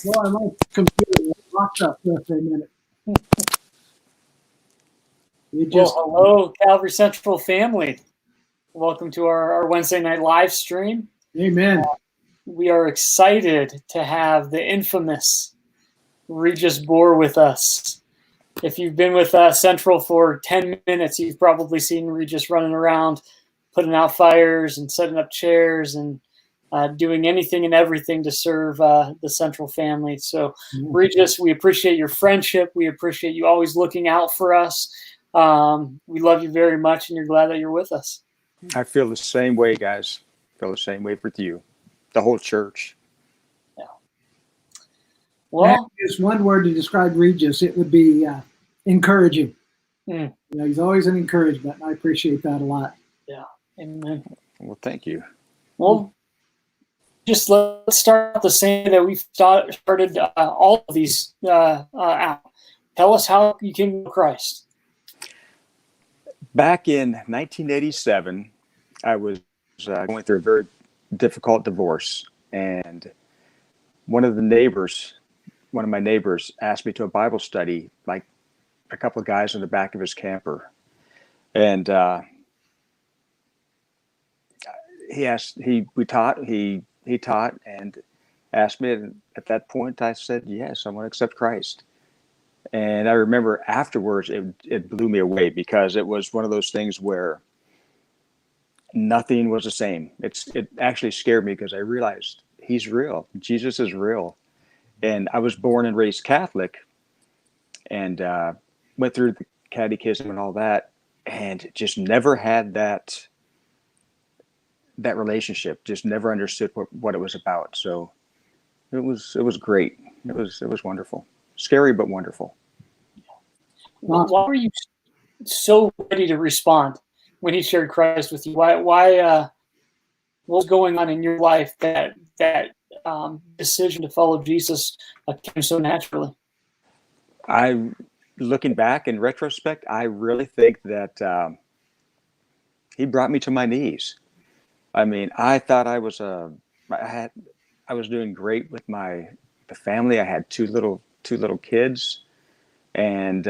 Well, I like the computer. Locked up for a minute. Hello, Calvary Central family. Welcome to our Wednesday night live stream. Amen. We are excited to have the infamous Regis Bohr with us. If you've been with Central for 10 minutes, you've probably seen Regis running around, putting out fires and setting up chairs and doing anything and everything to serve the Central family. So, Regis, we appreciate your friendship. We appreciate you always looking out for us. We love you very much, and you're glad that you're with us. I feel the same way, guys. I feel the same way with you, the whole church. Yeah. Well, just one word to describe Regis, it would be encouraging. You know, he's always an encouragement, and I appreciate that a lot. Yeah. Amen. Well, thank you. Well, just let's start the same that we've started all of these out. Tell us how you came to Christ. Back in 1987, I was going through a very difficult divorce, and one of my neighbors asked me to a Bible study, like a couple of guys in the back of his camper, and he taught and asked me, and at that point I said, yes, I want to accept Christ. And I remember afterwards, it blew me away, because it was one of those things where nothing was the same. It actually scared me, because I realized he's real. Jesus is real. And I was born and raised Catholic, and went through the catechism and all that, and just never had that relationship. Just never understood what it was about. So it was great. It was wonderful. Scary, but wonderful. Why were you so ready to respond when he shared Christ with you? Why what was going on in your life that decision to follow Jesus came so naturally? Looking back in retrospect, I really think that he brought me to my knees. I mean, I thought I was doing great with the family. I had two little kids, and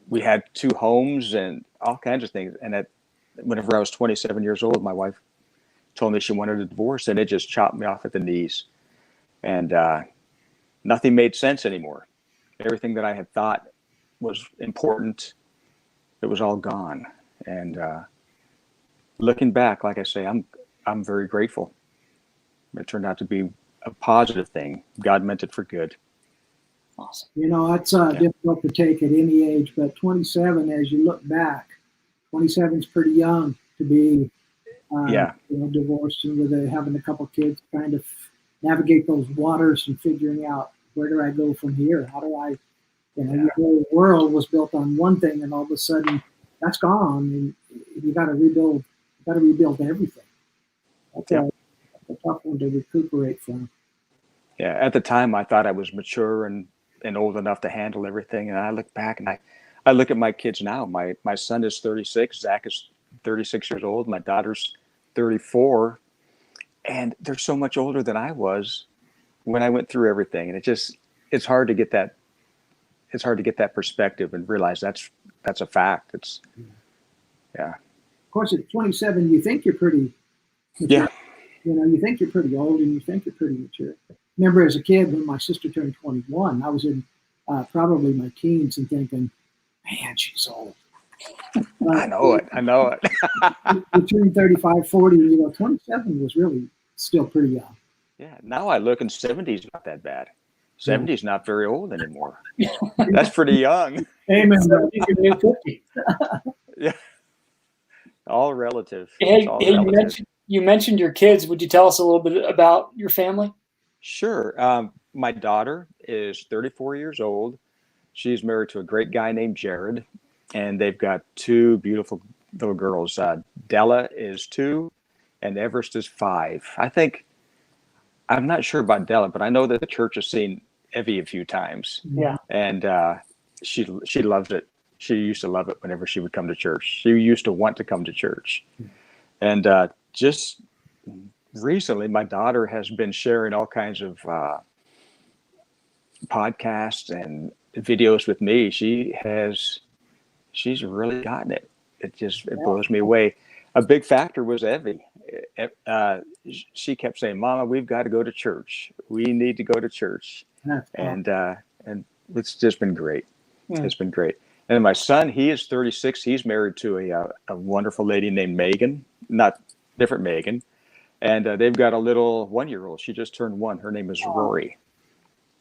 we had 2 homes and all kinds of things. And whenever I was 27 years old, my wife told me she wanted a divorce, and it just chopped me off at the knees. And nothing made sense anymore. Everything that I had thought was important, it was all gone. And looking back, like I say, I'm very grateful. It turned out to be a positive thing. God meant it for good. Awesome. You know, that's difficult to take at any age, but 27, as you look back, 27 is pretty young to be divorced and with having a couple kids, kind of navigate those waters and figuring out, where do I go from here? How do I, your whole world was built on one thing, and all of a sudden that's gone, and you got to rebuild. You got to rebuild everything. That's a tough one to recuperate from. Yeah, at the time I thought I was mature and old enough to handle everything, and I look back and I look at my kids now. My son is 36, Zach is 36 years old, my daughter's 34, and they're so much older than I was when I went through everything. And it's hard to get that perspective and realize that's a fact. Of course, at 27, you think you're pretty mature. Yeah. You think you're pretty old, and you think you're pretty mature. Remember, as a kid, when my sister turned 21, I was in probably my teens and thinking, man, she's old. I know it. Between 35, 40, 27 was really still pretty young. Yeah, now I look, and 70 is not that bad. 70 is not very old anymore. That's pretty young. Amen. You're 50. Yeah. All relative. Hey, you mentioned your kids. Would you tell us a little bit about your family? Sure. My daughter is 34 years old. She's married to a great guy named Jared, and they've got 2 beautiful little girls. Della is 2, and Everest is 5. I'm not sure about Della, but I know that the church has seen Evie a few times. Yeah. And she loves it. She used to love it whenever she would come to church. She used to want to come to church. And just recently, my daughter has been sharing all kinds of podcasts and videos with me. She's really gotten it. It blows me away. A big factor was Evie. She kept saying, "Mama, we've got to go to church. We need to go to church," and it's just been great. It's been great. And my son, he is 36. He's married to a wonderful lady named Megan, not different Megan, and they've got a little 1-year-old. She just turned 1. Her name is Rory.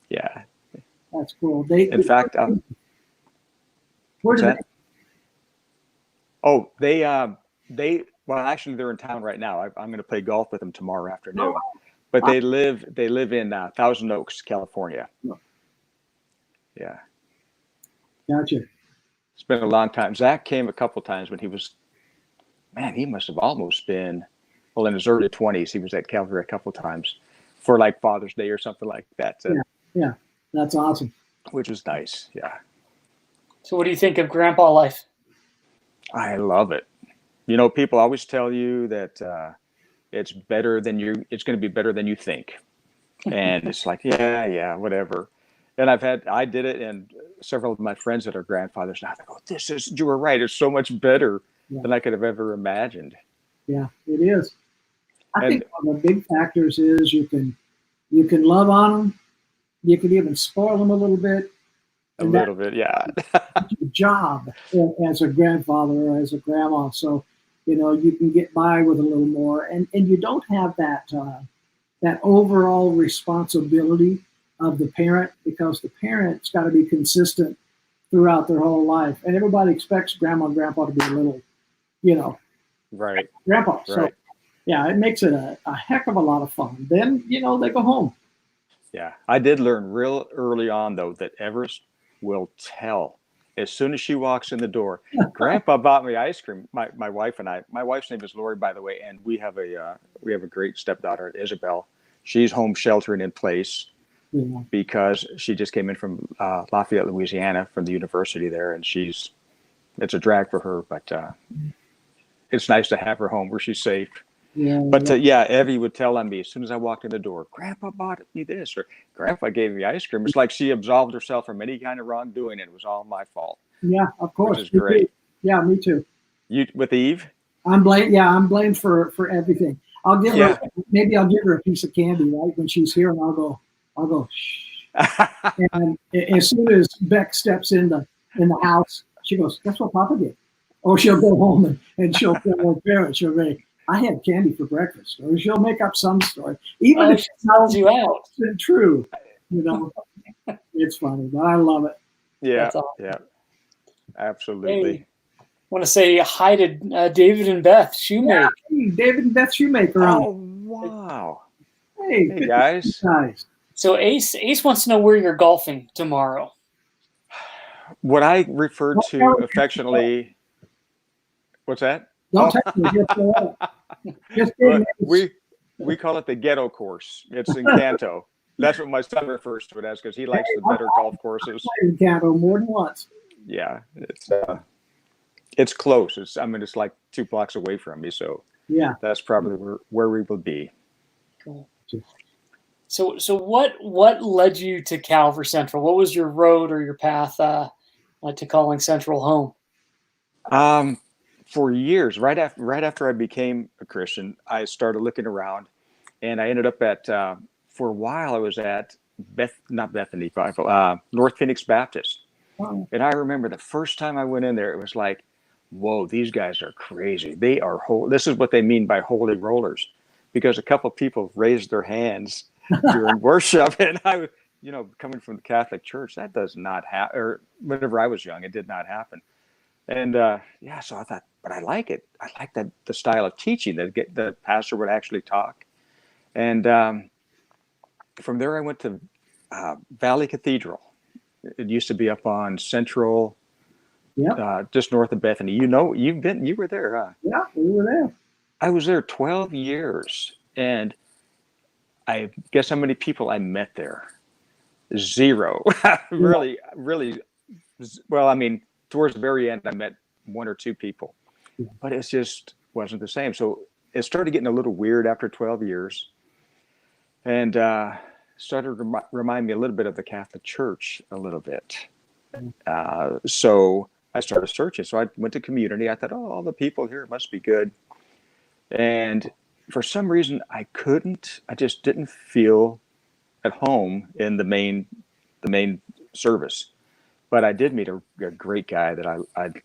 Yeah, that's cool. In fact, where do they? Oh, well, actually, they're in town right now. I'm going to play golf with them tomorrow afternoon. But they live in Thousand Oaks, California. Yeah. Gotcha. It's been a long time. Zach came a couple times when he must have almost been, in his early 20s. He was at Calvary a couple times for like Father's Day or something like that. Yeah, that's awesome. Which was nice. Yeah. So what do you think of grandpa life? I love it. People always tell you that it's going to be better than you think. And it's like, yeah, whatever. And I did it, and several of my friends that are grandfathers now, they go, you were right. It's so much better than I could have ever imagined. Yeah, it is. I think one of the big factors is you can love on them. You can even spoil them a little bit. A little bit, yeah. Your job as a grandfather or as a grandma. So, you can get by with a little more, and you don't have that overall responsibility of the parent, because the parent's got to be consistent throughout their whole life, and everybody expects grandma and grandpa to be a little, right, grandpa. Right. So, yeah, it makes it a heck of a lot of fun. Then they go home. Yeah, I did learn real early on though that Everest will tell as soon as she walks in the door. Grandpa bought me ice cream. My wife and I. My wife's name is Lori, by the way, and we have a great stepdaughter, Isabel. She's home sheltering in place because she just came in from Lafayette, Louisiana, from the university there, and it's a drag for her, but it's nice to have her home where she's safe. Evie would tell on me as soon as I walked in the door, Grandpa bought me this, or Grandpa gave me ice cream. It's like she absolved herself from any kind of wrongdoing. It was all my fault. Yeah, of course. Which is great. Too. Yeah, me too. You with Eve? I'm blamed for everything. I'll give her a piece of candy right when she's here, and I'll go shh. And as soon as Beck steps in the house, she goes, "That's what Papa did." Or she'll go home and she'll tell her parents, she'll say, "I had candy for breakfast," or she'll make up some story, even if it tells you out. It's true. It's funny, but I love it. Yeah, awesome. Yeah, absolutely. Hey, I want to say hi to David and Beth Shoemaker. Yeah, hey, David and Beth Shoemaker. Oh, wow. Hey guys. So Ace wants to know where you're golfing tomorrow. What I refer to affectionately. What's that? Don't touch me. Just we call it the ghetto course. It's in Canto. That's what my son refers to it as, because he likes the better golf courses. I've played in Canto more than once. Yeah, it's close. It's like 2 blocks away from me, so yeah, that's probably where we will be. Cool. So what led you to Calvary Central? What was your road or your path to calling Central home? For years, right after I became a Christian, I started looking around, and I ended up at for a while I was at North Phoenix Baptist. Oh. And I remember the first time I went in there, it was like, whoa, these guys are crazy. They are this is what they mean by holy rollers, because a couple of people raised their hands during worship, and I, coming from the Catholic Church, that does not happen. Or whenever I was young, it did not happen. And so I thought, but I like it. I like the style of teaching that the pastor would actually talk. And from there, I went to Valley Cathedral. It used to be up on Central, just north of Bethany. You were there, huh? Yeah, we were there. I was there 12 years, and I guess how many people I met there? Zero. Really. Well, I mean, towards the very end, I met 1 or 2 people, but it just wasn't the same. So it started getting a little weird after 12 years, and started to remind me a little bit of the Catholic Church a little bit. So I started searching. So I went to community. I thought, oh, all the people here must be good. And for some reason, I just didn't feel at home in the main service. But I did meet a great guy that I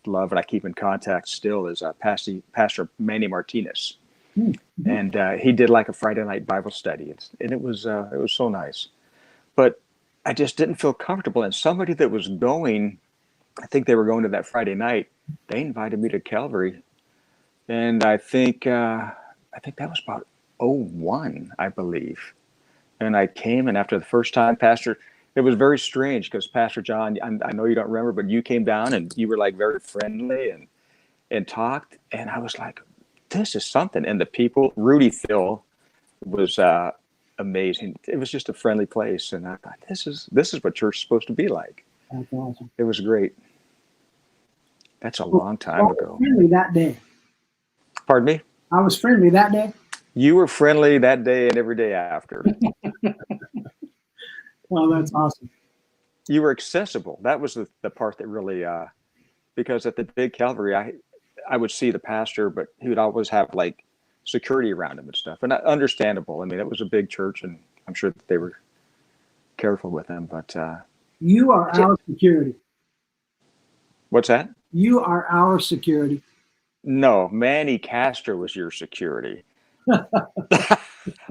love and I keep in contact still, is Pastor Manny Martinez. Mm-hmm. And he did like a Friday night Bible study, and it was so nice. But I just didn't feel comfortable. And somebody that was going, I think they were going to that Friday night, they invited me to Calvary. And I think that was about 2001, I believe. And I came, and after the first time, it was very strange because Pastor John, I know you don't remember, but you came down and you were like very friendly and talked. And I was like, this is something. And the people, Rudy Phil was amazing. It was just a friendly place. And I thought, this is what church is supposed to be like. That's awesome. It was great. That's a long time ago. Friendly that day. Pardon me? I was friendly that day. You were friendly that day and every day after. Well, that's awesome. You were accessible. That was the part that really, because at the big Calvary, I would see the pastor, but he would always have like security around him and stuff. And understandable. I mean, it was a big church, and I'm sure that they were careful with him. But you are our security. What's that? You are our security. No, Manny Castro was your security.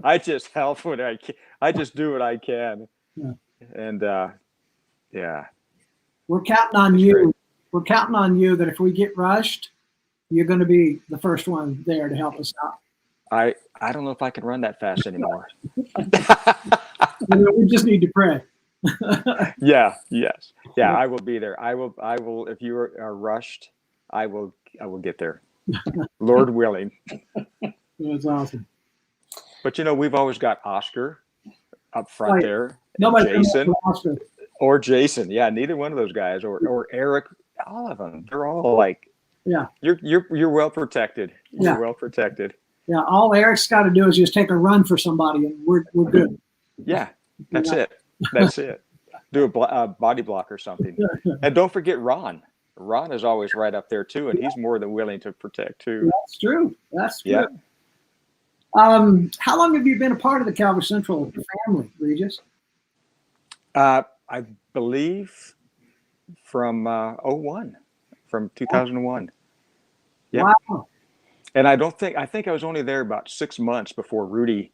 I just help when I can. I just do what I can. Yeah. And yeah. We're counting on you. Great. We're counting on you that if we get rushed, you're going to be the first one there to help us out. I don't know if I can run that fast anymore. We just need to pray. Yeah. Yes. Yeah. I will be there. I will. If you are rushed, I will get there. Lord willing. That's awesome. But we've always got Oscar up front there. Nobody Jason or Jason. Yeah. Neither one of those guys or Eric. All of them. They're all like. Yeah. You're well protected. You're well protected. Yeah. All Eric's got to do is just take a run for somebody, and we're good. Yeah. That's it. That's it. Do a body block or something. And don't forget Ron. Ron is always right up there too, and he's more than willing to protect too. That's true. That's true. Yeah. How long have you been a part of the Calvary Central family, Regis? I believe from 2001, from 2001. Yeah. Wow. And I think I was only there about 6 months before Rudy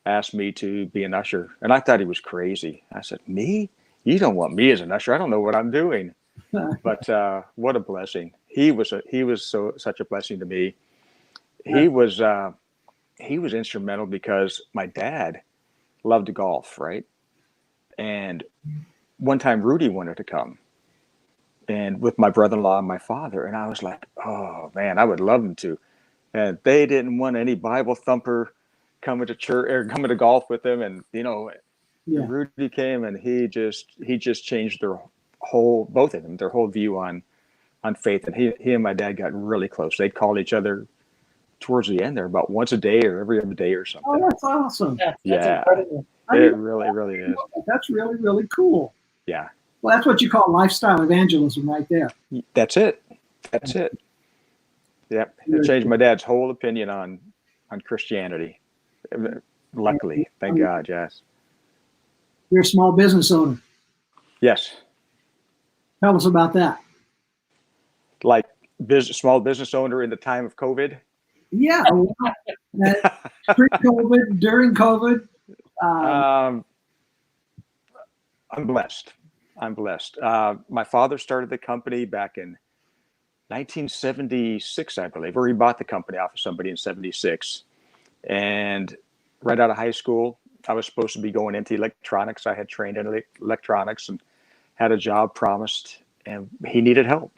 asked me to be an usher, and I thought he was crazy. I said, "Me? You don't want me as an usher? I don't know what I'm doing." But what a blessing! He was such a blessing to me. He was instrumental because my dad loved to golf, right? And one time Rudy wanted to come, and with my brother-in-law and my father, and I was like, "Oh man, I would love him to." And they didn't want any Bible thumper coming to church or coming to golf with them, and Rudy came, and he just changed both of them, their whole view on faith. And he and my dad got really close. They'd call each other towards the end there about once a day or every other day or something. Oh, that's awesome. That's incredible. It really is. That's really, really cool. Yeah. Well, that's what you call lifestyle evangelism right there. That's it. Yep. It changed my dad's whole opinion on Christianity. Luckily. Thank God. Yes. You're a small business owner. Yes. Tell us about that. Like small business owner in the time of COVID? Yeah. Pre-COVID, during COVID. I'm blessed. My father started the company back in 1976, I believe, or he bought the company off of somebody in 76. And right out of high school, I was supposed to be going into electronics. I had trained in electronics and had a job promised, and he needed help.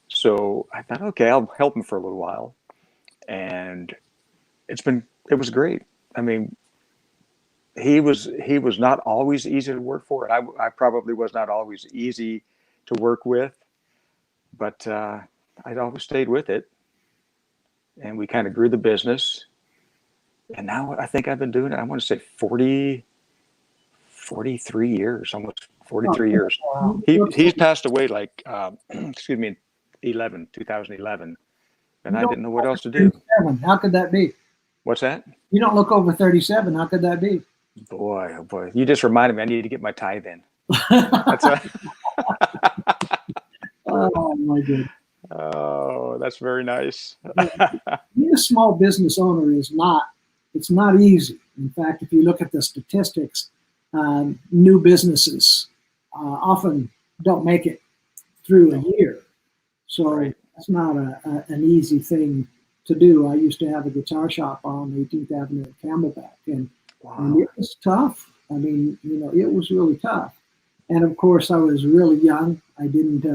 So I thought, okay, I'll help him for a little while. And it was great. I mean, he was not always easy to work for, and I probably was not always easy to work with, but I'd always stayed with it. And we kind of grew the business. And now I think I've been doing it, I want to say 43 years, almost 43 years. Wow. He's passed away like, excuse me, 2011. And I didn't know what else to do. How could that be? What's that? You don't look over 37. How could that be? Boy, oh boy. You just reminded me I need to get my tithe in. That's Oh my goodness. Oh, that's very nice. Being a small business owner it's not easy. In fact, if you look at the statistics, new businesses often don't make it through a year. So Right. that's not an easy thing to do. I used to have a guitar shop on 18th Avenue at Camelback, and Wow. it was tough. I mean, it was really tough. And of course, I was really young. I didn't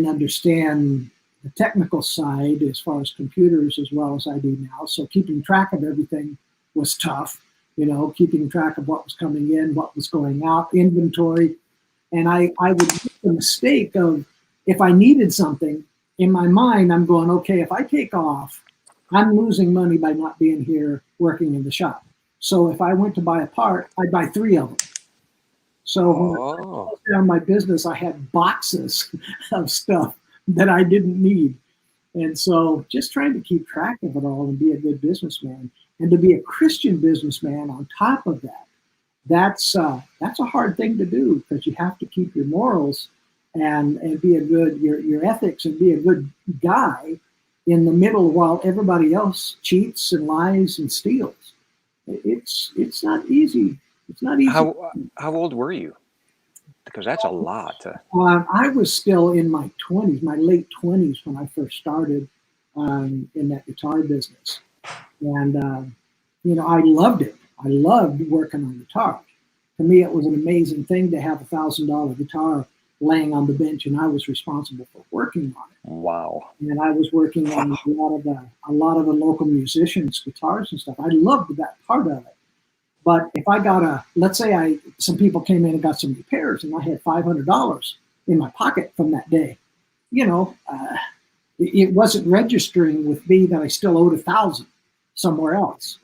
understand the technical side as far as computers as well as I do now. So keeping track of everything was tough. Keeping track of what was coming in, what was going out, inventory. And I would make the mistake of, if I needed something, in my mind, I'm going, okay, if I take off, I'm losing money by not being here working in the shop. So if I went to buy a part, I'd buy 3 of them. So when I closed down my business, I had boxes of stuff that I didn't need. And so just trying to keep track of it all and be a good businessman, and to be a Christian businessman on top of that, that's a hard thing to do, because you have to keep your morals and be a good, your ethics, and be a good guy in the middle while everybody else cheats and lies and steals. It's not easy. It's not easy. How old were you? Because that's a lot. I was still in my 20s, my late 20s, when I first started in that guitar business. And, I loved it. I loved working on guitars. To me, it was an amazing thing to have a $1,000 guitar laying on the bench, and I was responsible for working on it. Wow. And I was working on a lot of the local musicians' guitars and stuff. I loved that part of it. But if I got let's say some people came in and got some repairs, and I had $500 in my pocket from that day, it wasn't registering with me that I still owed $1,000 somewhere else.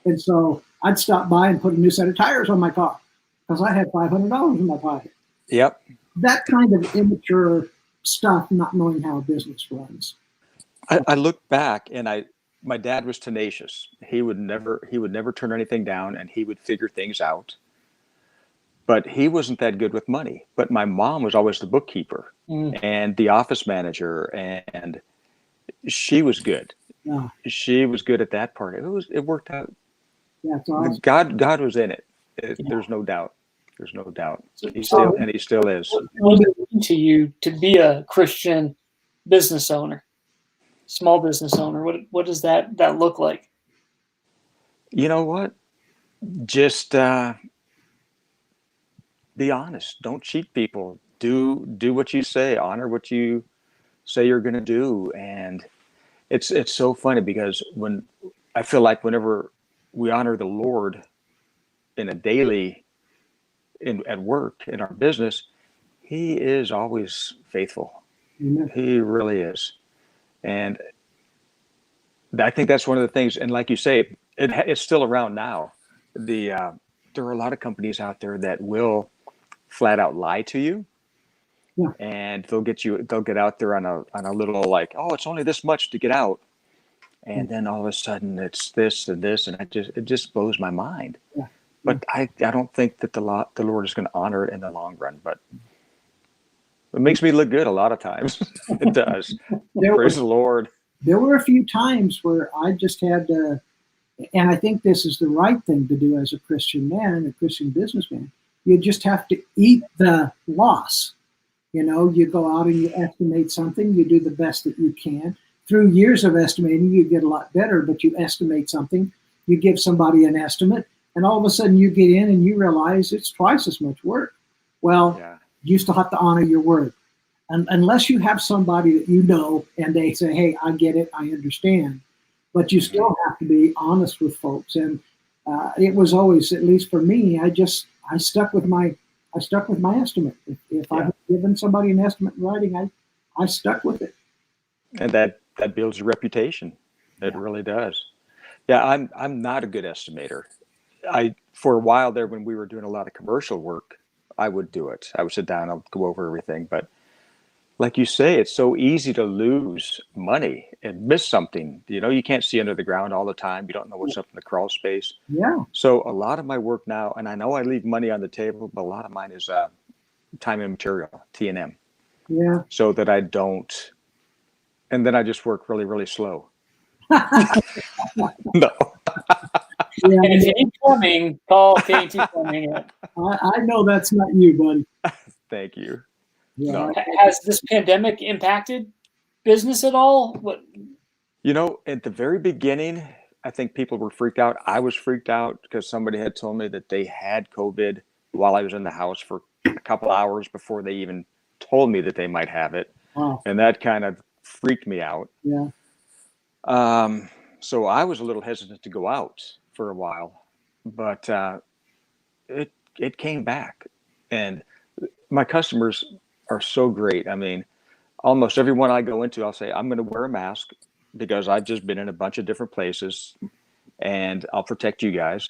And so I'd stop by and put a new set of tires on my car because I had $500 in my pocket. Yep. That kind of immature stuff, not knowing how a business runs. I look back, and my dad was tenacious. He would never turn anything down, and he would figure things out. But he wasn't that good with money. But my mom was always the bookkeeper and the office manager, and she was good. Yeah. She was good at that part. It worked out. Yeah, it's awesome. God was in it. There's no doubt. There's no doubt. He still is. What does it mean to you to be a Christian business owner, small business owner? What does that look like? You know what? Just be honest. Don't cheat people. Do what you say. Honor what you say you're going to do. And it's so funny, because when I feel like whenever we honor the Lord in a daily, at work, in our business, He is always faithful. Amen. He really is. And I think that's one of the things. And like you say, it's still around now. There are a lot of companies out there that will flat out lie to you. Yeah. And they'll get out there on a little, like, oh, it's only this much to get out. And then all of a sudden it's this and this, and it just blows my mind. Yeah. But I don't think that the Lord is going to honor it in the long run. But it makes me look good a lot of times. It does. Praise the Lord. There were a few times where I just had to, and I think this is the right thing to do as a Christian man and a Christian businessman. You just have to eat the loss. You go out and you estimate something. You do the best that you can. Through years of estimating, you get a lot better, but you estimate something. You give somebody an estimate, and all of a sudden you get in and you realize it's twice as much work. Well, you still have to honor your word. And unless you have somebody that you know and they say, hey, I get it, I understand. But you still have to be honest with folks. And it was always, at least for me, I stuck with my estimate. If I had given somebody an estimate in writing, I stuck with it. And that builds a reputation. It really does. Yeah, I'm not a good estimator. For a while there, when we were doing a lot of commercial work, I would do it. I would sit down, I'll go over everything. But like you say, it's so easy to lose money and miss something. You can't see under the ground all the time. You don't know what's up in the crawl space. Yeah. So a lot of my work now, and I know I leave money on the table, but a lot of mine is time and material, T&M. Yeah. So that I don't, and then I just work really, really slow. No. Yeah, And if you need plumbing, call K&T Plumbing. I know that's not you, buddy. Thank you. Yeah. No. Has this pandemic impacted business at all? What? At the very beginning, I think people were freaked out. I was freaked out because somebody had told me that they had COVID while I was in the house for a couple hours before they even told me that they might have it. Wow. And that kind of freaked me out. Yeah. So I was a little hesitant to go out for a while, but it came back. And my customers are so great. I mean, almost everyone I go into, I'll say, I'm going to wear a mask because I've just been in a bunch of different places and I'll protect you guys.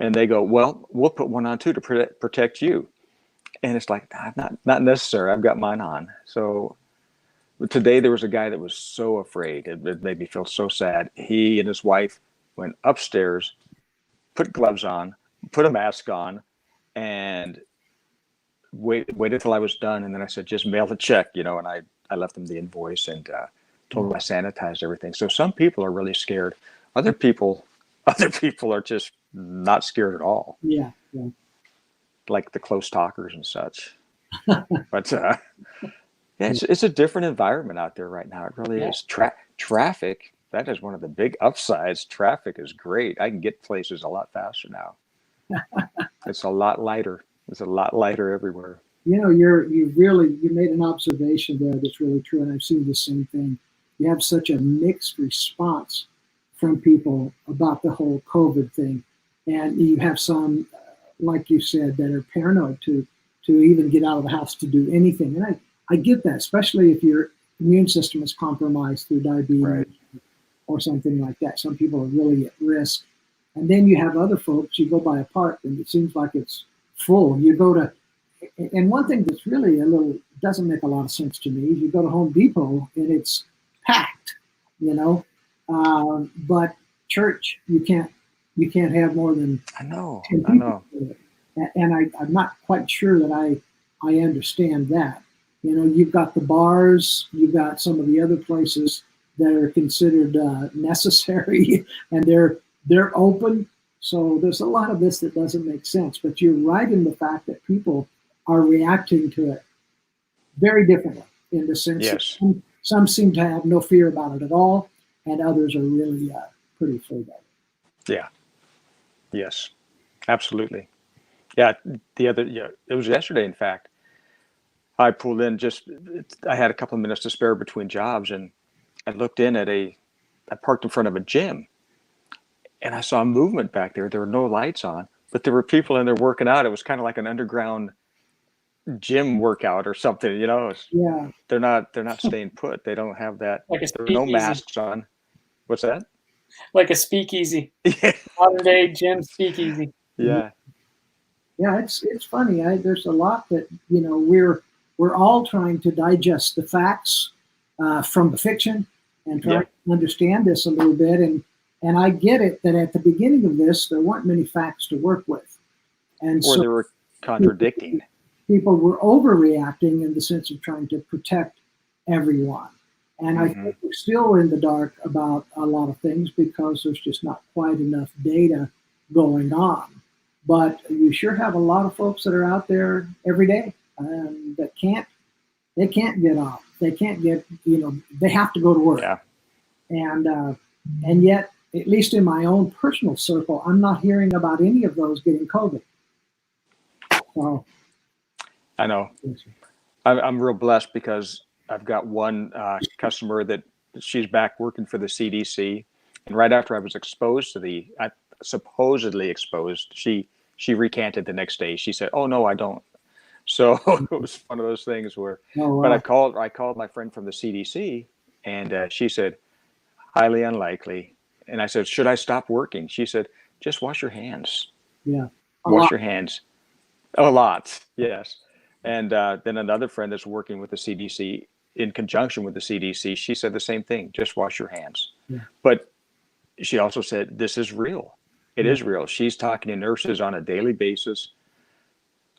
And they go, well, we'll put one on too to protect you. And it's like, not necessary. I've got mine on. So today there was a guy that was so afraid. It made me feel so sad. He and his wife went upstairs, put gloves on, put a mask on, and waited till I was done. And then I said, just mail the check, and I left them the invoice and told them I sanitized everything. So some people are really scared. Other people are just not scared at all. Yeah. Yeah. Like the close talkers and such. But yeah, it's a different environment out there right now. It really is. Traffic, that is one of the big upsides. Traffic is great. I can get places a lot faster now. It's a lot lighter. It's a lot lighter everywhere. You made an observation there that's really true, and I've seen the same thing. You have such a mixed response from people about the whole COVID thing, and you have some, like you said, that are paranoid to even get out of the house to do anything. And I get that, especially if your immune system is compromised through diabetes or something like that. Some people are really at risk. And then you have other folks, you go by a park and it seems like it's full. You go to, and one thing that's really doesn't make a lot of sense to me is you go to Home Depot and it's packed, but church, you can't have more than 10 people. And I'm not quite sure that I understand that. You've got the bars, you've got some of the other places that are considered necessary, and they're open. So there's a lot of this that doesn't make sense. But you're right in the fact that people are reacting to it very differently in the sense that some seem to have no fear about it at all, and others are really pretty afraid of it. Yeah. Yes. Absolutely. Yeah. It was yesterday, in fact. I pulled in I had a couple of minutes to spare between jobs, and I looked in I parked in front of a gym, and I saw movement back there. There were no lights on, but there were people in there working out. It was kind of like an underground gym workout or something, Yeah. They're not staying put. They don't have that. Like there are no masks on. What's that? Like a speakeasy. Modern day gym speakeasy. Yeah. Yeah, it's funny. There's a lot that we're all trying to digest the facts from the fiction and try to understand this a little bit. And I get it that at the beginning of this, there weren't many facts to work with. And or they were contradicting. People were overreacting in the sense of trying to protect everyone. And I think we're still in the dark about a lot of things because there's just not quite enough data going on. But you sure have a lot of folks that are out there every day that can't get off. They can't get, they have to go to work. Yeah. And yet, at least in my own personal circle, I'm not hearing about any of those getting COVID. So, I know. I'm real blessed because I've got one customer that she's back working for the CDC. And right after I was supposedly exposed, she recanted the next day. She said, "Oh no, I don't." So it was one of those things where. oh, wow. But I called my friend from the CDC, and she said, "Highly unlikely." And I said, should I stop working? She said, just wash your hands. Yeah. Wash your hands. A lot. Yes. And then another friend that's working with the CDC in conjunction with the CDC, she said the same thing. Just wash your hands. Yeah. But she also said, this is real. It is real. She's talking to nurses on a daily basis.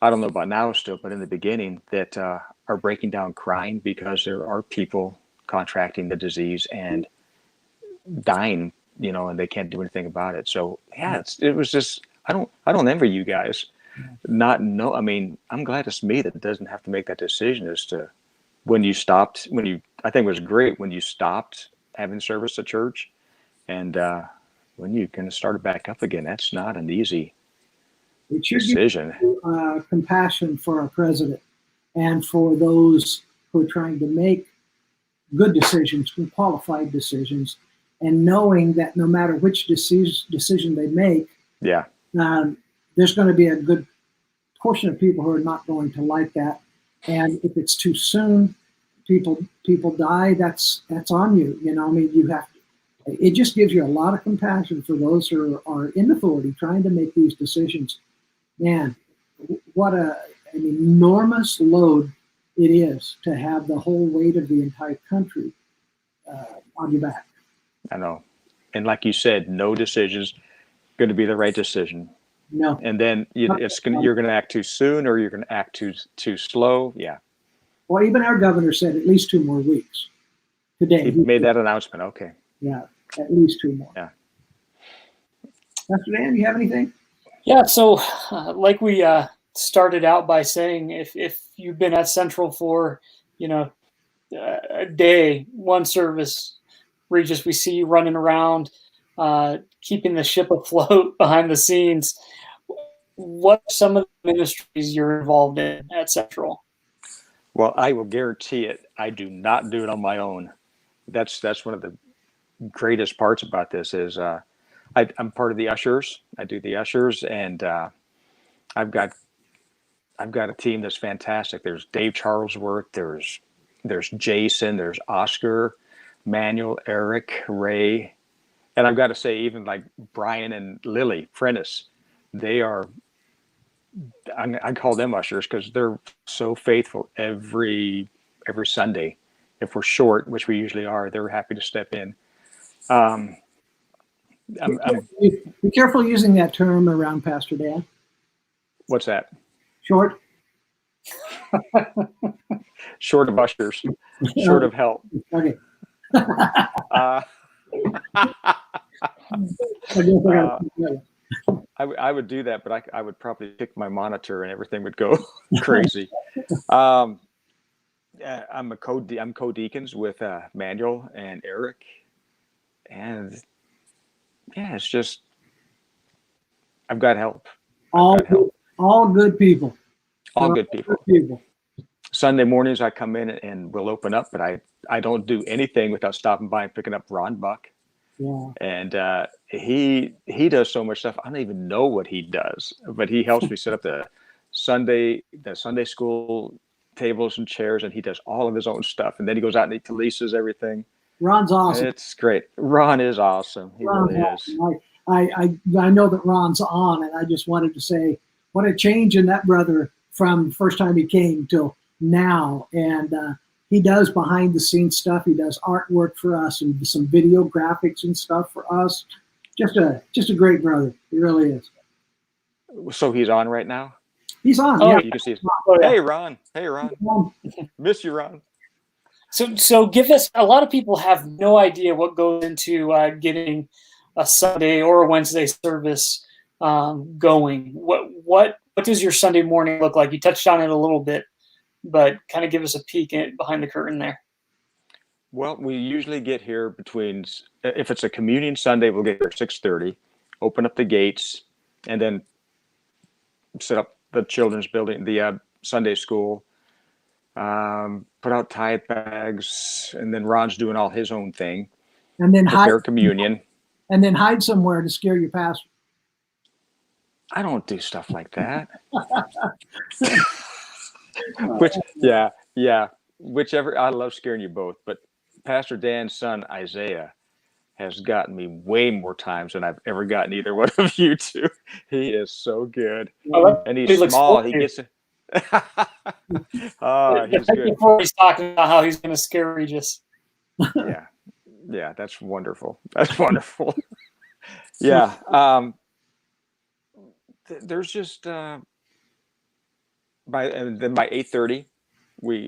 I don't know about now still, but in the beginning that are breaking down crying because there are people contracting the disease and dying, and they can't do anything about it. So yeah, it was just, I don't envy you guys. I mean, I'm glad it's me that doesn't have to make that decision as to I think it was great when you stopped having service at church and when you can start it back up again. That's not an easy decision. Compassion for our president and for those who are trying to make good decisions, qualified decisions, and knowing that no matter which decision they make, there's going to be a good portion of people who are not going to like that. And if it's too soon, people die. That's on you. I mean, you have to. It just gives you a lot of compassion for those who are in authority trying to make these decisions. Man, what an enormous load it is to have the whole weight of the entire country on your back. I know. And like you said, no decision's going to be the right decision. No. And then you're going to act too soon or you're going to act too slow. Yeah. Well, even our governor said at least 2 more weeks today. He made that announcement. Okay. Yeah, at least 2 more. Yeah. Pastor Dan, you have anything? Yeah, so like we started out by saying, if you've been at Central for, a day, one service, Regis, we see you running around, keeping the ship afloat behind the scenes. What are some of the ministries you're involved in at Central? Well, I will guarantee it. I do not do it on my own. That's one of the greatest parts about this is I'm part of the ushers. I do the ushers, and I've got a team that's fantastic. There's Dave Charlesworth. There's Jason. There's Oscar, Manuel, Eric, Ray, and I've got to say, even like Brian and Lily Prentice, they are. I call them ushers because they're so faithful every Sunday. If we're short, which we usually are, they're happy to step in. Be careful using that term around Pastor Dan. What's that? Short? Short of ushers. Short of help. Okay. I would do that, but I would probably pick my monitor and everything would go crazy. I'm co-deacons with Manuel and Eric, and yeah, it's just I've got help. All good people. All good people. Sunday mornings I come in and we'll open up, but I don't do anything without stopping by and picking up Ron Buck. Yeah. And he does so much stuff. I don't even know what he does, but he helps me set up the Sunday school tables and chairs, and he does all of his own stuff. And then he goes out and he leases everything. Ron's awesome. It's great. Ron is awesome. He really is. Awesome. I know that Ron's on, and I just wanted to say what a change in that brother from first time he came till now. And he does behind the scenes stuff. He does artwork for us and some video graphics and stuff for us. Just a great brother. He really is. So he's on right now? He's on. Oh, yeah. You can see. Oh, yeah. Hey, Ron. Hey, Ron. Miss you, Ron. So give us. A lot of people have no idea what goes into getting a Sunday or a Wednesday service going. What does your Sunday morning look like? You touched on it a little bit, but kind of give us a peek behind the curtain there. Well, we usually get here between, if it's a communion Sunday, we'll get here at 6:30, open up the gates, and then set up the children's building, the Sunday school, put out tithe bags, and then Ron's doing all his own thing. And then prepare communion. And then hide somewhere to scare your pastor. I don't do stuff like that. Whichever. I love scaring you both, but Pastor Dan's son Isaiah, has gotten me way more times than I've ever gotten either one of you two. He is so good. And he's small. He gets it. Oh, he's good. Before he's talking about how he's going to scare Regis. Yeah. Yeah, that's wonderful. That's wonderful. Yeah. There's just by 8:30,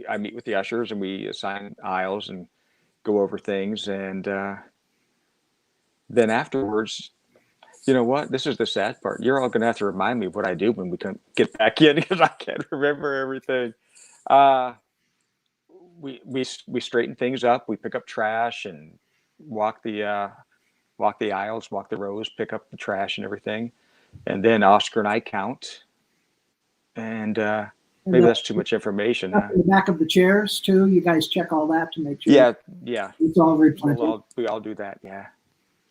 I meet with the ushers and we assign aisles and go over things, and then afterwards, you know what? This is the sad part. You're all going to have to remind me of what I do when we can get back in because I can't remember everything. We straighten things up. We pick up trash and walk the aisles, walk the rows, pick up the trash and everything, and then Oscar and I count. And maybe that's too much information. The back of the chairs too. You guys check all that to make sure. Yeah. It's all replenished. We all do that. Yeah.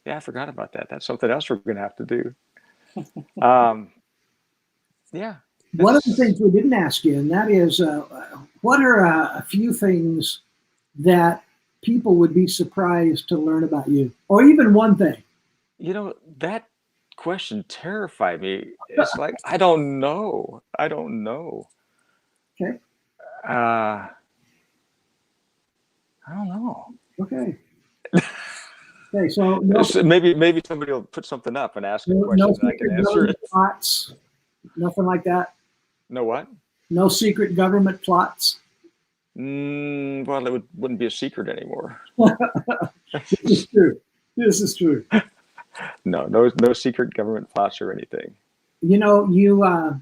I forgot about that. That's something else we're going to have to do. Yeah. One of the things we didn't ask you, and that is, what are a few things that people would be surprised to learn about you, or even one thing? You know, that question terrified me. It's like, I don't know. Okay. I don't know. Okay. Okay, so maybe somebody will put something up and ask a question and I can answer it. Plots, nothing like that. No what? No secret government plots. Well, it wouldn't be a secret anymore. This is true. No secret government plots or anything. You know, you're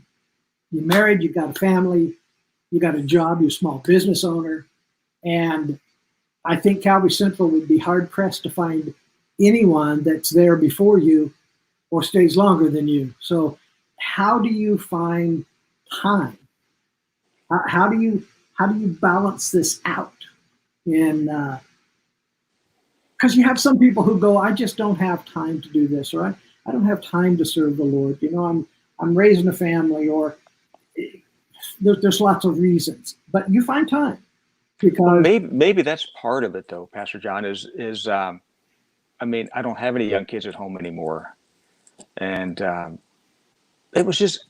married, you got a family, you got a job, you're a small business owner, and I think Calvary Central would be hard pressed to find anyone that's there before you or stays longer than you. So how do you find time? How do you balance this out? And because you have some people who go, I just don't have time to do this, or I don't have time to serve the Lord. You know, I'm raising a family, or there's lots of reasons, but you find time. Because maybe that's part of it, though, Pastor John. Is I mean, I don't have any young kids at home anymore, and it was just,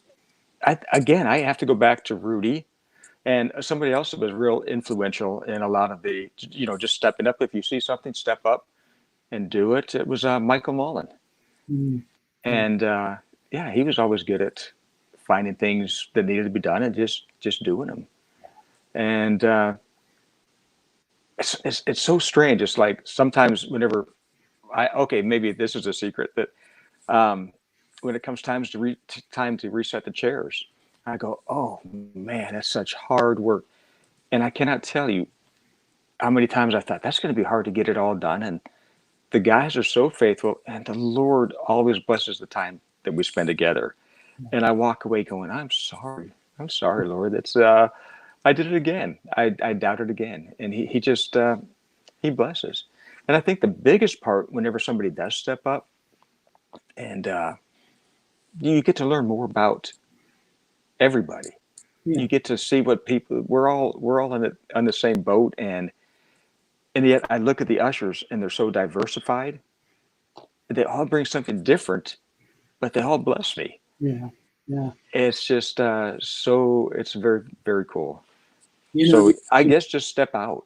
I have to go back to Rudy, and somebody else that was real influential in a lot of the, just stepping up. If you see something, step up and do it. It was Michael Mullen, and he was always good at finding things that needed to be done and just doing them, and. It's so strange. It's like sometimes whenever maybe this is a secret that when it comes time to reset the chairs, I go, oh man, that's such hard work. And I cannot tell you how many times I thought that's going to be hard to get it all done. And the guys are so faithful, and the Lord always blesses the time that we spend together. And I walk away going, I'm sorry, Lord. That's, I did it again. I doubted again. And he just, he blesses. And I think the biggest part, whenever somebody does step up, and you get to learn more about everybody. Yeah. You get to see what people, we're all on the same boat. And yet I look at the ushers, and they're so diversified. They all bring something different, but they all bless me. Yeah. Yeah. It's just, it's very, very cool. So I guess just step out,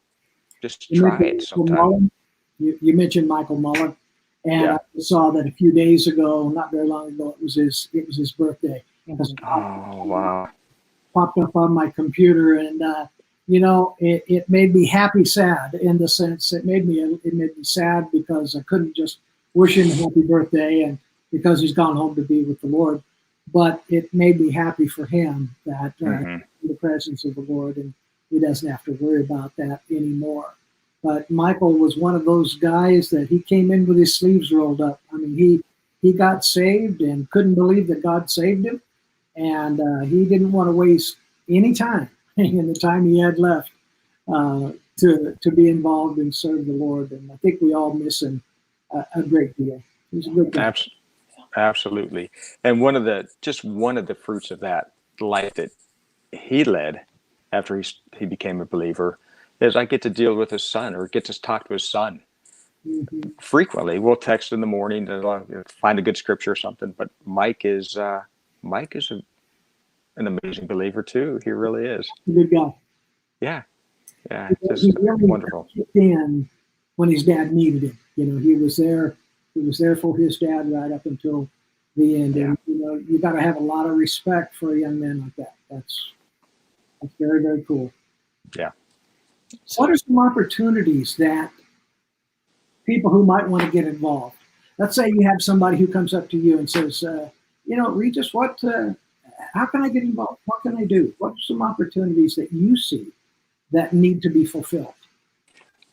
just try it sometime. You mentioned Michael Mullen, and I saw that a few days ago, not very long ago, it was his birthday. Oh wow! Popped up on my computer, and it made me happy, sad in the sense it made me sad because I couldn't just wish him happy birthday, and because he's gone home to be with the Lord, but it made me happy for him that in the presence of the Lord, and he doesn't have to worry about that anymore. But Michael was one of those guys that he came in with his sleeves rolled up. I mean, he got saved and couldn't believe that God saved him. And he didn't want to waste any time in the time he had left to be involved and serve the Lord. And I think we all miss him a great deal. He's a good guy. Absolutely. And one of the fruits of that life that he led after he became a believer is I get to deal with his son, or get to talk to his son. frequently. We'll text in the morning to find a good scripture or something. But Mike is an amazing believer too. He really is. Good guy. Yeah, yeah, He just really wonderful. kicked in when his dad needed him. You know, he was there. He was there for his dad right up until the end. Yeah. And you know, you got to have a lot of respect for a young man like that. That's very, very cool. Yeah. What are some opportunities that people who might want to get involved? Let's say you have somebody who comes up to you and says, you know, Regis, how can I get involved? What can I do? What are some opportunities that you see that need to be fulfilled?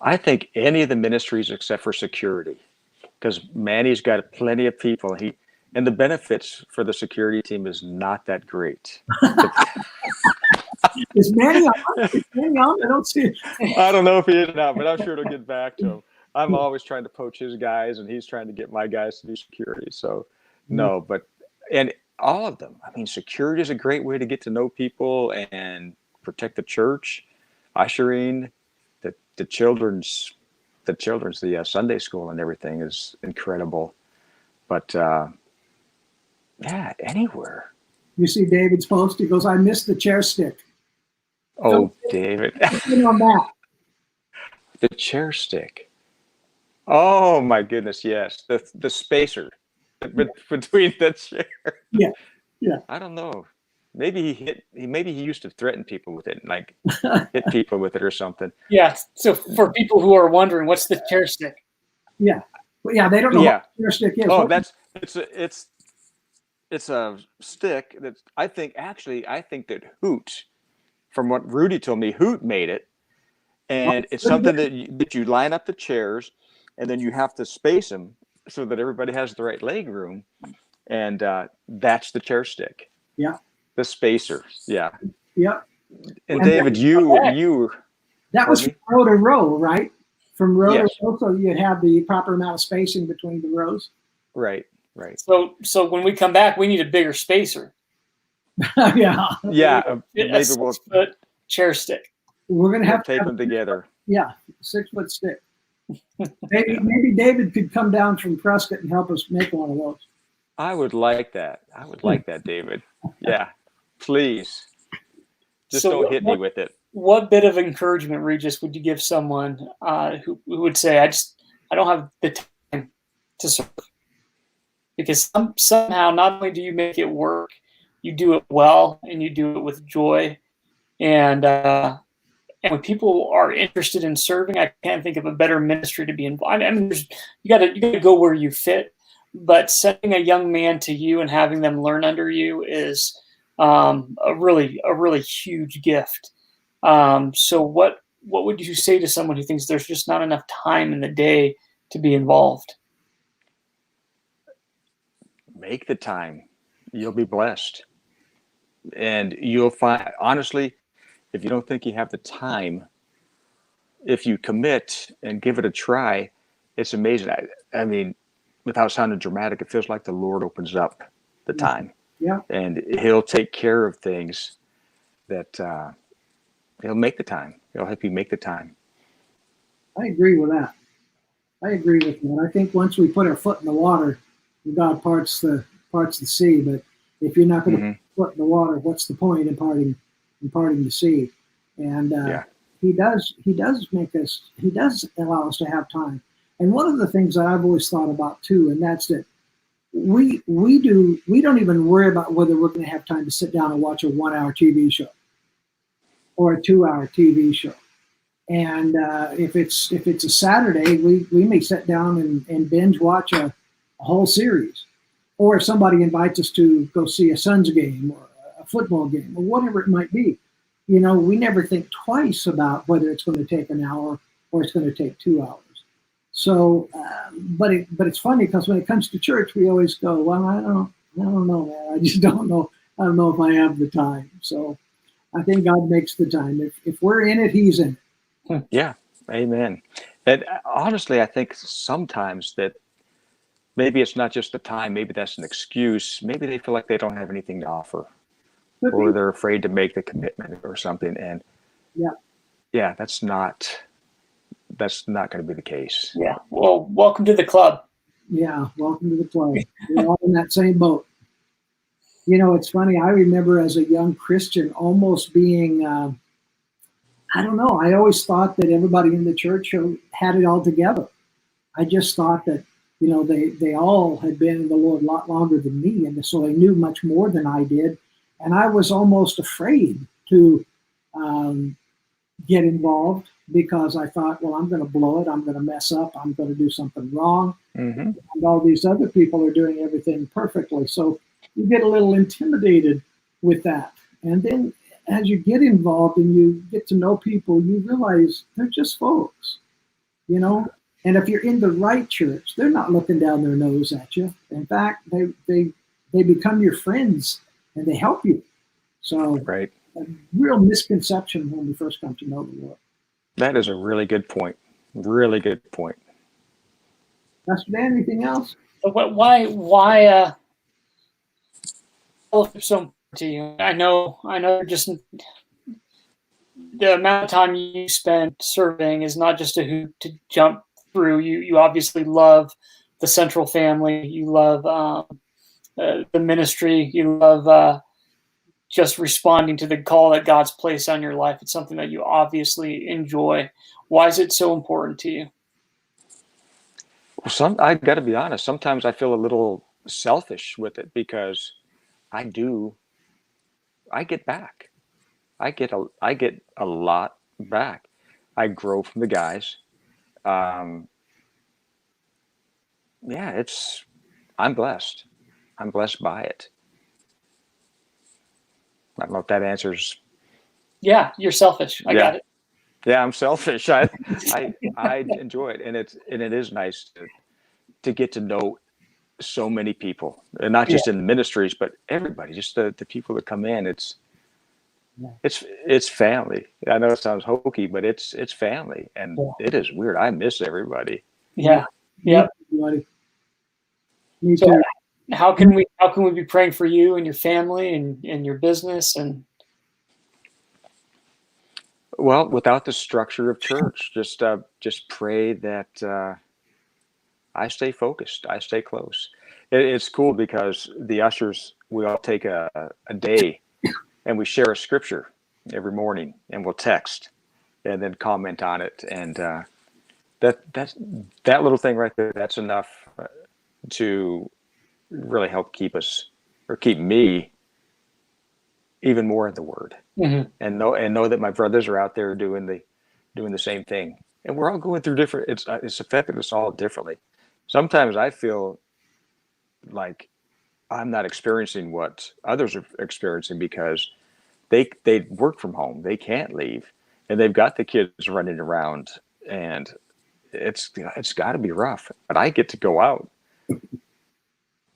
I think any of the ministries except for security, because Manny's got plenty of people. And the benefits for the security team is not that great. Is Manny on? Is Manny on? I don't see it. I don't know if he is or not, but I'm sure it'll get back to him. I'm always trying to poach his guys, and he's trying to get my guys to do security. So, no, and all of them. I mean, security is a great way to get to know people and protect the church. Ushering, the children's Sunday school and everything is incredible. But yeah, anywhere. You see David's post. He goes, "I missed the chair stick." Oh, David. On that. The chair stick. Oh my goodness, yes. The spacer between the chair. Yeah. Yeah. I don't know. Maybe he used to threaten people with it, like hit people with it or something. Yeah. So for people who are wondering, what's the chair stick? Yeah. Well, yeah, they don't know what the chair stick is. Oh, it's a stick that I think that Hoot, from what Rudy told me, Hoot made it. And it's something that you line up the chairs, and then you have to space them so that everybody has the right leg room. And that's the chair stick. Yeah. The spacer. Yeah. Yeah. And David, you that was from row to row, right? From row to row, so you'd have the proper amount of spacing between the rows. Right. So when we come back, we need a bigger spacer. Yeah. Yeah. Maybe a 6-foot chair stick. We're gonna have to tape them together. Yeah, 6-foot stick. Maybe David could come down from Prescott and help us make one of those. I would like that. David. Yeah, please. Just don't hit me with it. What bit of encouragement, Regis, would you give someone who would say, I don't have the time to serve? Because somehow not only do you make it work, you do it well and you do it with joy. And when people are interested in serving, I can't think of a better ministry to be involved. I mean, you got to go where you fit. But sending a young man to you and having them learn under you is a really huge gift. So what would you say to someone who thinks there's just not enough time in the day to be involved? Make the time. You'll be blessed. And you'll find, honestly, if you don't think you have the time, if you commit and give it a try, it's amazing. I mean, without sounding dramatic, it feels like the Lord opens up the time. Yeah. And he'll take care of things that he'll make the time. He'll help you make the time. I agree with that. I think once we put our foot in the water, God parts the sea. But if you're not going to put your foot in the water, what's the point in parting the sea? And he does allow us to have time. And one of the things that I've always thought about too, and that's that we don't even worry about whether we're going to have time to sit down and watch a 1-hour TV show or a 2-hour TV show. And if it's a Saturday, we may sit down and binge watch a whole series. Or if somebody invites us to go see a Suns game or a football game or whatever it might be, you know, we never think twice about whether it's going to take an hour or it's going to take 2 hours. So, but it's funny because when it comes to church, we always go, well, I don't know, man. I just don't know. I don't know if I have the time. So I think God makes the time. If we're in it, he's in it. Yeah. Amen. And honestly, I think sometimes that maybe it's not just the time. Maybe that's an excuse. Maybe they feel like they don't have anything to offer, or they're afraid to make the commitment or something. And yeah, that's not that's not going to be the case. Yeah. Well, welcome to the club. Yeah, welcome to the club. We're all in that same boat. You know, it's funny. I remember as a young Christian almost being, I don't know, I always thought that everybody in the church had it all together. I just thought that, you know, they all had been in the Lord a lot longer than me, and so they knew much more than I did. And I was almost afraid to get involved because I thought, well, I'm going to blow it. I'm going to mess up. I'm going to do something wrong. Mm-hmm. And all these other people are doing everything perfectly. So you get a little intimidated with that. And then as you get involved and you get to know people, you realize they're just folks, you know? And if you're in the right church, they're not looking down their nose at you. In fact, they become your friends and they help you. So Right. a real misconception when we first come to know the Lord. That is a really good point. Really good point. Pastor Dan, anything else? Why fellowship so important to you? I know just the amount of time you spend serving is not just a hoop to jump through. You obviously love the central family. You love the ministry. You love just responding to the call that God's placed on your life. It's something that you obviously enjoy. Why is it so important to you? Well, I got to be honest. Sometimes I feel a little selfish with it because I get back. I get a lot back. I grow from the guys. Yeah, I'm blessed. I'm blessed by it. I don't know if that answers. Yeah, you're selfish. I got it. Yeah, I'm selfish. I enjoy it, and it is nice to get to know so many people, and not just in the ministries, but everybody, just the people that come in. It's family. I know it sounds hokey, but it's family, and it is weird. I miss everybody. Yeah. Yeah. Me so too. How can we be praying for you and your family and your business? And well, without the structure of church, just pray that I stay focused. I stay close. It's cool because the ushers, we all take a day and we share a scripture every morning, and we'll text and then comment on it. And that little thing right there, that's enough to really help keep me even more in the Word, and know that my brothers are out there doing the same thing, and we're all going through different. It's affected us all differently. Sometimes I feel like I'm not experiencing what others are experiencing because they work from home, they can't leave, and they've got the kids running around, and it's got to be rough. But I get to go out,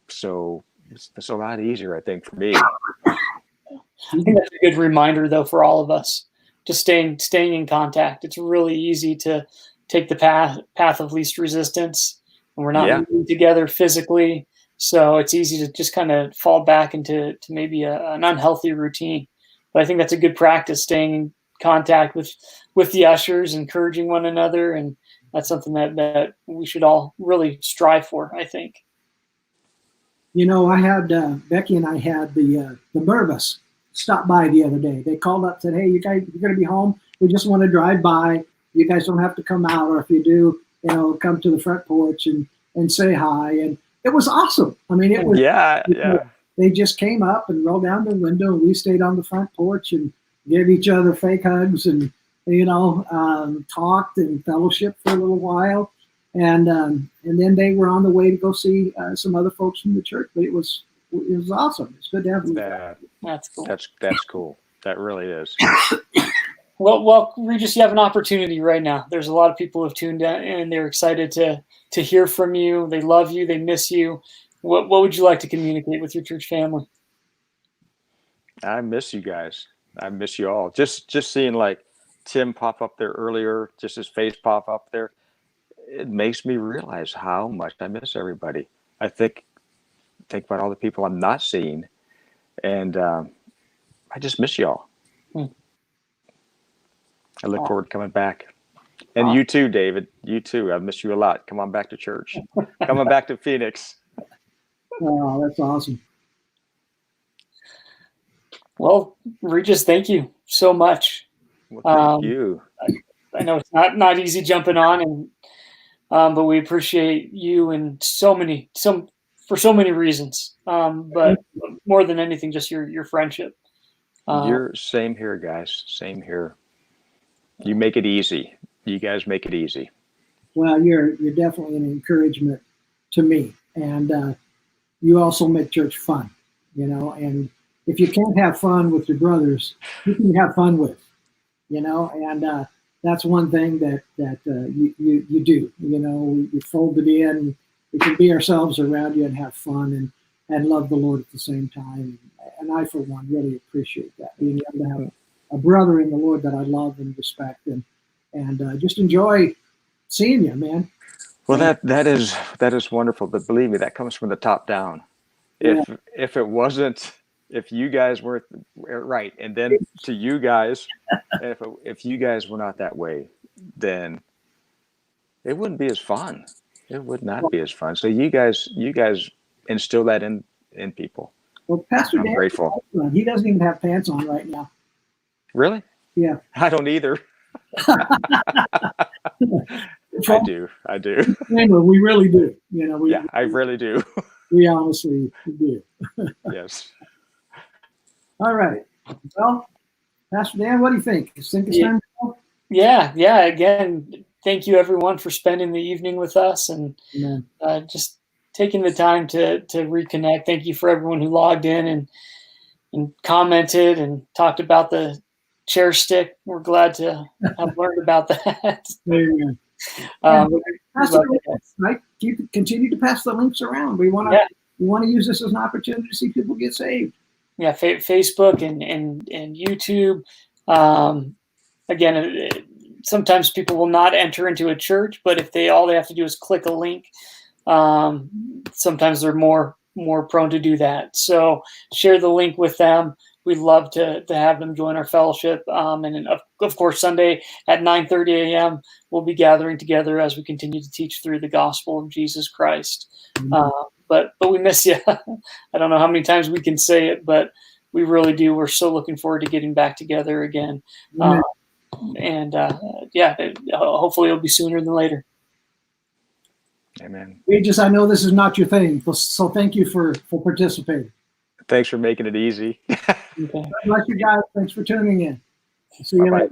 so it's a lot easier, I think, for me. I think that's a good reminder, though, for all of us, just staying in contact. It's really easy to take the path of least resistance, and we're not moving together physically, so it's easy to just kind of fall back into maybe an unhealthy routine. But I think that's a good practice, staying in contact with the ushers, encouraging one another, and that's something that we should all really strive for, I think. You know, I had Becky and I had the Burvis stop by the other day. They called up, said, "Hey, you guys, you're going to be home. We just want to drive by. You guys don't have to come out, or if you do, you know, come to the front porch and say hi." And it was awesome. I mean, it was They just came up and rolled down the window, and we stayed on the front porch and gave each other fake hugs and talked and fellowship for a little while. And then they were on the way to go see some other folks from the church. But it was awesome. It's good to have them. That's cool. That's cool. That really is. Well, Regis, you have an opportunity right now. There's a lot of people who have tuned in, and they're excited to hear from you. They love you. They miss you. What would you like to communicate with your church family? I miss you guys. I miss you all. Just seeing like Tim pop up there earlier, just his face pop up there, it makes me realize how much I miss everybody. I think about all the people I'm not seeing, and I just miss y'all. I look forward to coming back. And you too, David. You too. I miss you a lot. Come on back to church. Come on back to Phoenix. Oh, that's awesome. Well, Regis, thank you so much. Well, thank you. I know it's not easy jumping on, and but we appreciate you and for so many reasons. But more than anything, just your friendship. You're same here, guys. Same here. You make it easy. You guys make it easy. Well, you're definitely an encouragement to me, and you also make church fun. And if you can't have fun with your brothers, who can you have fun with? And that's one thing that you do. We fold it in. We can be ourselves around you and have fun and love the Lord at the same time. And I, for one, really appreciate that, being able to have a brother in the Lord that I love and respect, and just enjoy seeing you, man. Well, that is wonderful, but believe me, that comes from the top down. Yeah. If you guys weren't right, and then to you guys, if you guys were not that way, then it wouldn't be as fun. It would not be as fun. So you guys instill that in people. Well, Pastor I'm Dan, grateful. He doesn't even have pants on right now. Really? Yeah. I don't either. I do. We really do. I really do. We honestly do. Yes. All right. Well, Pastor Dan, what do you think? It's time to go? Yeah. Again, thank you everyone for spending the evening with us and just taking the time to reconnect. Thank you for everyone who logged in and commented and talked about the chair stick. We're glad to have learned about that. Amen. Right? Continue to pass the links around. We want to use this as an opportunity to see people get saved. Yeah, Facebook and YouTube. Again, sometimes people will not enter into a church, but if all they have to do is click a link, sometimes they're more prone to do that. So share the link with them. We'd love to have them join our fellowship. And then of course, Sunday at 9:30 a.m., we'll be gathering together as we continue to teach through the gospel of Jesus Christ. But we miss you. I don't know how many times we can say it, but we really do. We're so looking forward to getting back together again. Hopefully it'll be sooner than later. Amen. Regis, I know this is not your thing, so thank you for participating. Thanks for making it easy. Okay. God bless you guys. Thanks for tuning in. See you later.